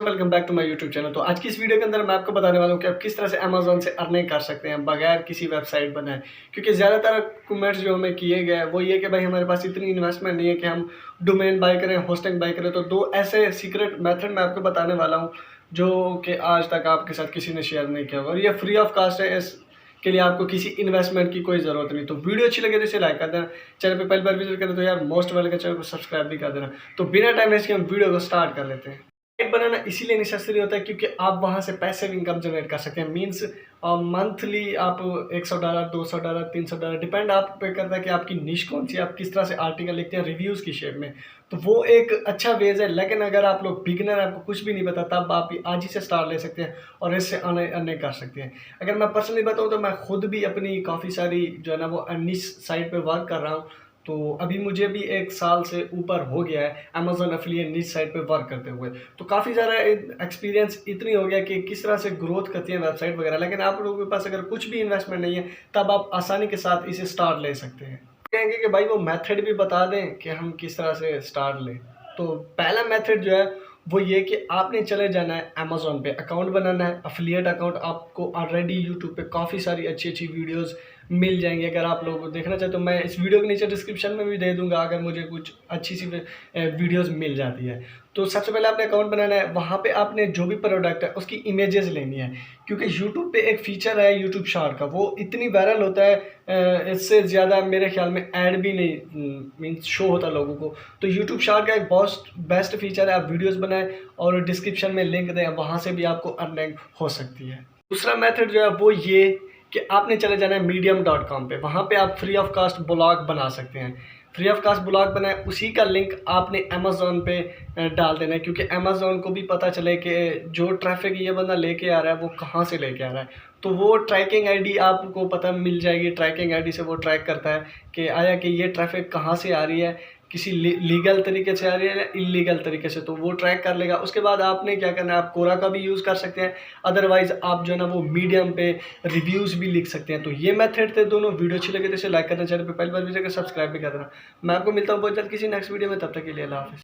Welcome back to my YouTube channel. तो आज की इस वीडियो के अंदर मैं आपको बताने वाला हूँ कि आप किस तरह से अमेज़न से अर्निंग कर सकते हैं बगैर किसी वेबसाइट बनाए। क्योंकि ज़्यादातर कमेंट्स जो हमें किए गए वो ये कि भाई हमारे पास इतनी इन्वेस्टमेंट नहीं है कि हम डोमेन बाय करें, होस्टिंग बाय करें। तो दो ऐसे सीक्रेट मेथड मैं आपको बताने वाला हूँ जो कि आज तक आपके साथ किसी ने शेयर नहीं किया होगा, और ये फ्री ऑफ कास्ट है। इसके लिए आपको किसी इन्वेस्टमेंट की कोई ज़रूरत नहीं। तो वीडियो अच्छी लगे तो इसे लाइक कर देना, चैनल पे पहली बार विजिट करें तो यार मोस्ट वेलकम, चैनल को सब्सक्राइब भी कर देना। तो बिना टाइम वेस्ट के हम वीडियो को स्टार्ट कर लेते हैं। वेबसाइट बनाना इसीलिए नेसेसरी होता है क्योंकि आप वहाँ से पैसिव इनकम जनरेट कर सकते हैं। मींस मंथली आप $100, $200, $300 डिपेंड आप पे करता है कि आपकी निश कौन सी है, आप किस तरह से आर्टिकल लिखते हैं रिव्यूज़ की शेप में। तो वो एक अच्छा वेज है। लेकिन अगर आप लोग बिगिनर, आपको कुछ भी नहीं पता, तब आप आज ही से स्टार्ट ले सकते हैं और इससे अर्निंग कर सकते हैं। अगर मैं पर्सनली बताऊँ तो मैं खुद भी अपनी काफ़ी सारी जो है ना वो निश साइट पे वर्क कर रहा हूँ। तो अभी मुझे भी 1 साल से ऊपर हो गया है अमेज़न एफिलिएट निश साइट पे वर्क करते हुए। तो काफ़ी ज़्यादा एक्सपीरियंस इतनी हो गया कि किस तरह से ग्रोथ करती है वेबसाइट वगैरह। लेकिन आप लोगों के पास अगर कुछ भी इन्वेस्टमेंट नहीं है, तब आप आसानी के साथ इसे स्टार्ट ले सकते हैं। कहेंगे कि भाई वो मेथड भी बता दें कि हम किस तरह से स्टार्ट लें। तो पहला मेथड जो है वो ये कि आपने चले जाना है अमेज़न पे, अकाउंट बनाना है, एफिलिएट अकाउंट। आपको ऑलरेडी यूट्यूब पे काफ़ी सारी अच्छी वीडियोस मिल जाएंगी। अगर आप लोग देखना चाहें तो मैं इस वीडियो के नीचे डिस्क्रिप्शन में भी दे दूंगा, अगर मुझे कुछ अच्छी सी वीडियोस मिल जाती है। तो सबसे पहले आपने अकाउंट बनाना है, वहाँ पे आपने जो भी प्रोडक्ट है उसकी इमेजेस लेनी है। क्योंकि यूट्यूब पे एक फीचर है यूट्यूब शॉर्ट का, वो इतनी वायरल होता है, इससे ज़्यादा मेरे ख्याल में ऐड भी नहीं मीन्स शो होता लोगों को। तो यूट्यूब शॉर्ट का एक बेस्ट फीचर है, आप वीडियोस बनाएं और डिस्क्रिप्शन में लिंक दें, वहाँ से भी आपको अर्निंग हो सकती है। दूसरा मेथड जो है वो ये कि आपने चले जाना है medium.com पे। वहाँ पे आप फ्री ऑफ कास्ट ब्लॉग बना सकते हैं। फ्री ऑफ कास्ट ब्लॉग बनाए, उसी का लिंक आपने अमेज़न पे डाल देना है। क्योंकि अमेज़न को भी पता चले कि जो ट्रैफिक ये बंदा लेके आ रहा है वो कहाँ से लेके आ रहा है। तो वो ट्रैकिंग आईडी आपको पता मिल जाएगी। ट्रैकिंग आईडी से वो ट्रैक करता है कि आया कि ये ट्रैफिक कहाँ से आ रही है, किसी लीगल तरीके से आ रही है या इलीगल तरीके से, तो वो ट्रैक कर लेगा। उसके बाद आपने क्या करना है, आप कोरा का भी यूज़ कर सकते हैं। अदरवाइज़ आप जो है ना वो मीडियम पे रिव्यूज़ भी लिख सकते हैं। तो ये मेथड थे दोनों। वीडियो अच्छी लगे तो इसे लाइक करना, चैनल पे पहली बार विजिट कर सब्सक्राइब भी कर देना। मैं आपको मिलता हूँ बहुत जल्द किसी नेक्स्ट वीडियो में। तब तक के लिए अल्लाह हाफ़िज़।